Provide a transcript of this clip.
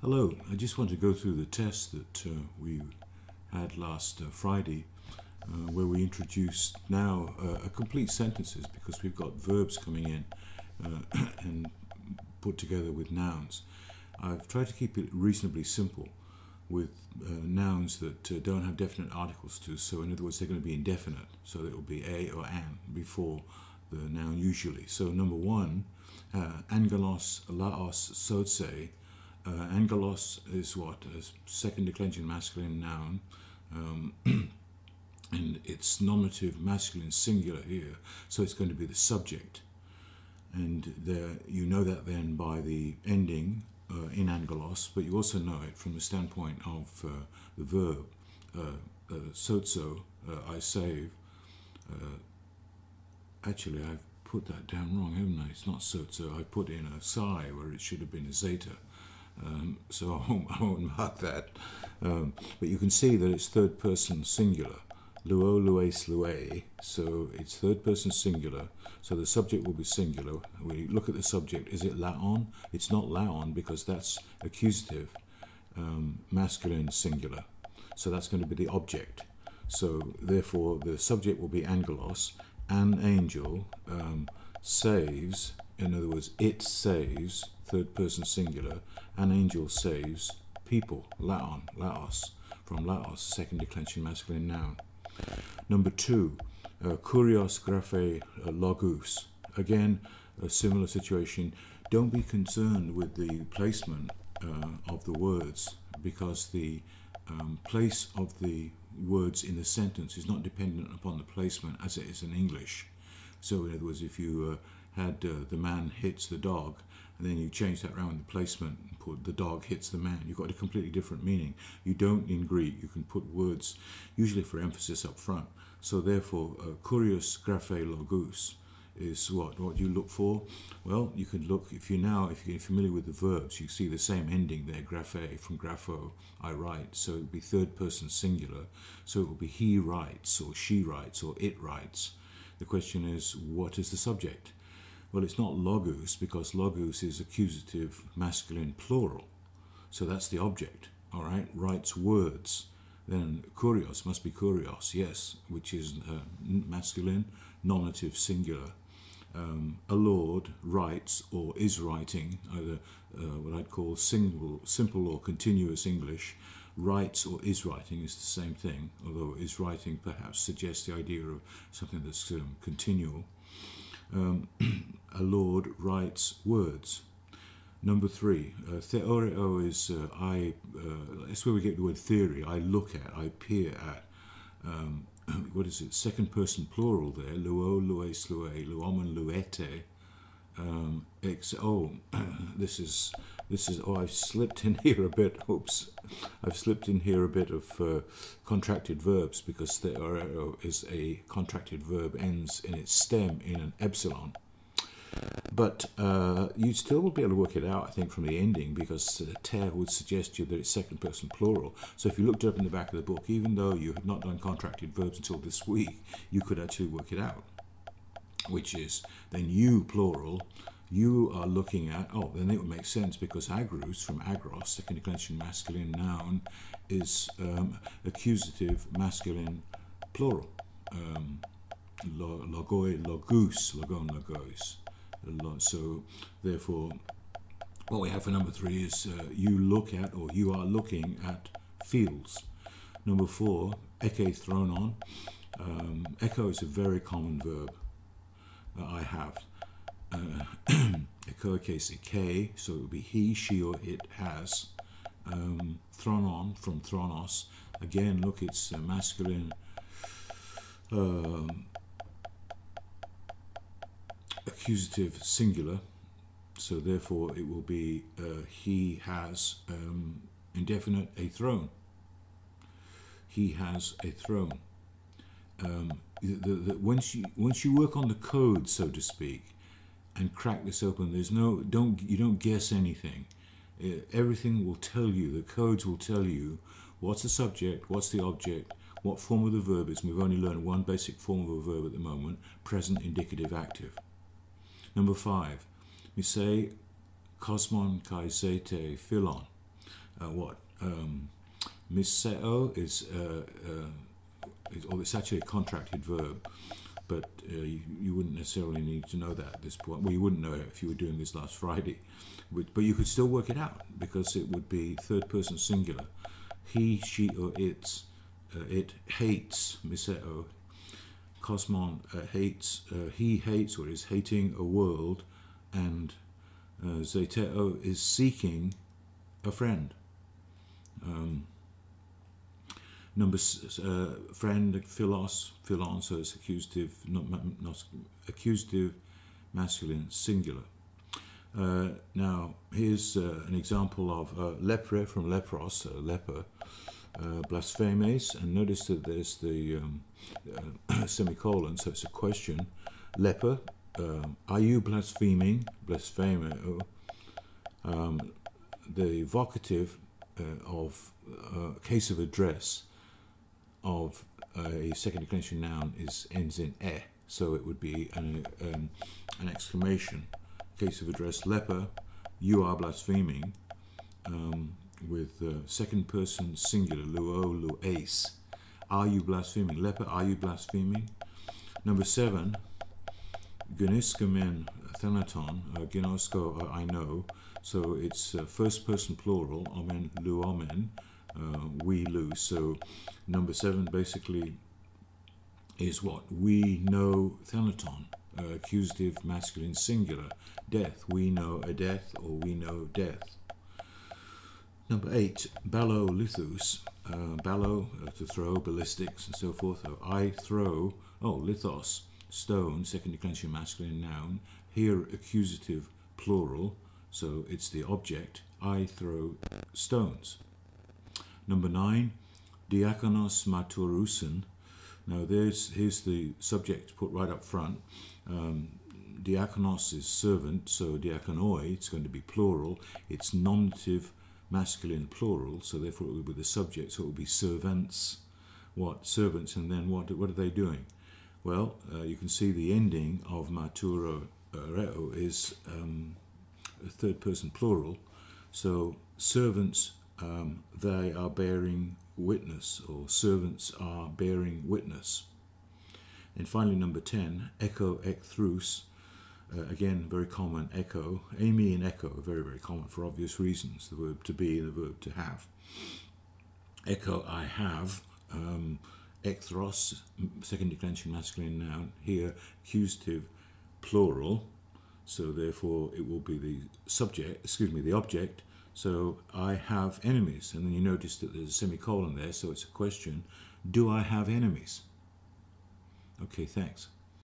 Hello, I just want to go through the test that we had last Friday where we introduced now a complete sentences because we've got verbs coming in and put together with nouns. I've tried to keep it reasonably simple with nouns that don't have definite articles to, so in other words they're going to be indefinite, so it will be a or an before the noun usually. So number one, angelos, laos, soze. Angelos is what? A second declension masculine noun, and it's nominative masculine singular here, so it's going to be the subject. And there, you know that then by the ending in angelos, but you also know it from the standpoint of the verb sozo, I save. Actually, I've put that down wrong, haven't I? It's not sozo. I put in a psi where it should have been a zeta. So I won't mark that. But you can see that it's third person singular. Luo, lues, lue. So it's third person singular. So the subject will be singular. We look at the subject. Is it laon? It's not laon because that's accusative, masculine singular. So that's going to be the object. So therefore the subject will be angelos. An angel saves. In other words, it saves, third person singular. An angel saves people, laon, laos, from laos, second declension masculine noun. Number two, kurios graphe logus. Again, a similar situation. Don't be concerned with the placement of the words, because the place of the words in the sentence is not dependent upon the placement as it is in English. So in other words, if you had the man hits the dog, and then you change that around the placement and put the dog hits the man, you've got a completely different meaning. You don't in Greek, you can put words usually for emphasis up front. So therefore, kurios graphe logus is what you look for. Well, you can look, if you're familiar with the verbs, you see the same ending there, graphe, from grapho, I write. So it would be third person singular. So it will be he writes, or she writes, or it writes. The question is, what is the subject? Well, it's not logus, because logus is accusative masculine plural. So that's the object, all right? Writes words. Then kurios must be kurios, yes, which is masculine, nominative singular. A lord writes or is writing, either what I'd call simple or continuous English. Writes or is writing is the same thing, although is writing perhaps suggests the idea of something that's continual. A lord writes words. Number three, theoreo is it's where we get the word theory. I look at, I peer at. What is it? Second person plural there. Luo, lues, lue, luomen, luete. I've slipped in here a bit. Oops, I've slipped in here a bit of contracted verbs, because theoreo is a contracted verb, ends in its stem in an epsilon. But you still will be able to work it out, I think, from the ending, because ter would suggest to you that it's second person plural. So if you looked up in the back of the book, even though you had not done contracted verbs until this week, you could actually work it out, which is then you plural. You are looking at, then it would make sense, because agrus, from agros, second declension masculine noun, is accusative masculine plural. Logoi, logus, logon, logos. So therefore, what we have for number three is you look at, or you are looking at, fields. Number four, eke thrown on. Echo is a very common verb that I have. Ekoikes ike, so it would be he, she, or it has. Thrown on, from thronos. Again, look, it's masculine. Accusative singular, so therefore it will be he has indefinite a throne. He has a throne. Once you work on the code, so to speak, and crack this open, you don't guess anything. Everything will tell you. The codes will tell you what's the subject, what's the object, what form of the verb is. We've only learned one basic form of a verb at the moment: present, indicative, active. Number five, we say kosmon kai zete philon. what? Miseo is, or it's actually a contracted verb, but you wouldn't necessarily need to know that at this point. Well, you wouldn't know it if you were doing this last Friday, but you could still work it out because it would be third person singular. He, she, or it hates, miseo. Cosmon hates, he hates or is hating a world, and zeteo is seeking a friend. Friend, philos, so it's accusative, not accusative, masculine, singular. Now, here's an example of lepre from lepros, leper, blasphemes, and notice that there's the semicolon, so it's a question. Leper, are you blaspheming? Blasphemo. The vocative of case of address of a second declension noun ends in e, so it would be an exclamation. Case of address, leper, you are blaspheming, with second person singular, luo, lues. Are you blaspheming? Leper, are you blaspheming? Number 7, gnoskomen thanaton, gnosko, I know, so it's first person plural, omen, luomen, we lose. So number 7 basically is what? We know thanaton, accusative masculine singular, death. We know a death, or we know death. Number 8, ballo lithus, ballo, to throw, ballistics, and so forth. So I throw, lithos, stone, second declension masculine noun, here accusative plural, so it's the object. I throw stones. Number 9, diakonos maturousen. Now here's the subject put right up front. Diakonos is servant, so diakonoi, it's going to be plural. It's nominative masculine plural, so therefore it will be the subject, so it will be servants. What? Servants, and then what are they doing? Well, you can see the ending of maturo reo is a third person plural, so servants, they are bearing witness, or servants are bearing witness. And finally, number 10, echo ekthrus, again, very common, echo. Amy and echo are very, very common for obvious reasons, the verb to be and the verb to have. Echo, I have. Ekthros, second declension masculine noun, here accusative plural, so therefore it will be the the object. So I have enemies, and then you notice that there's a semicolon there, so it's a question. Do I have enemies? Okay, thanks.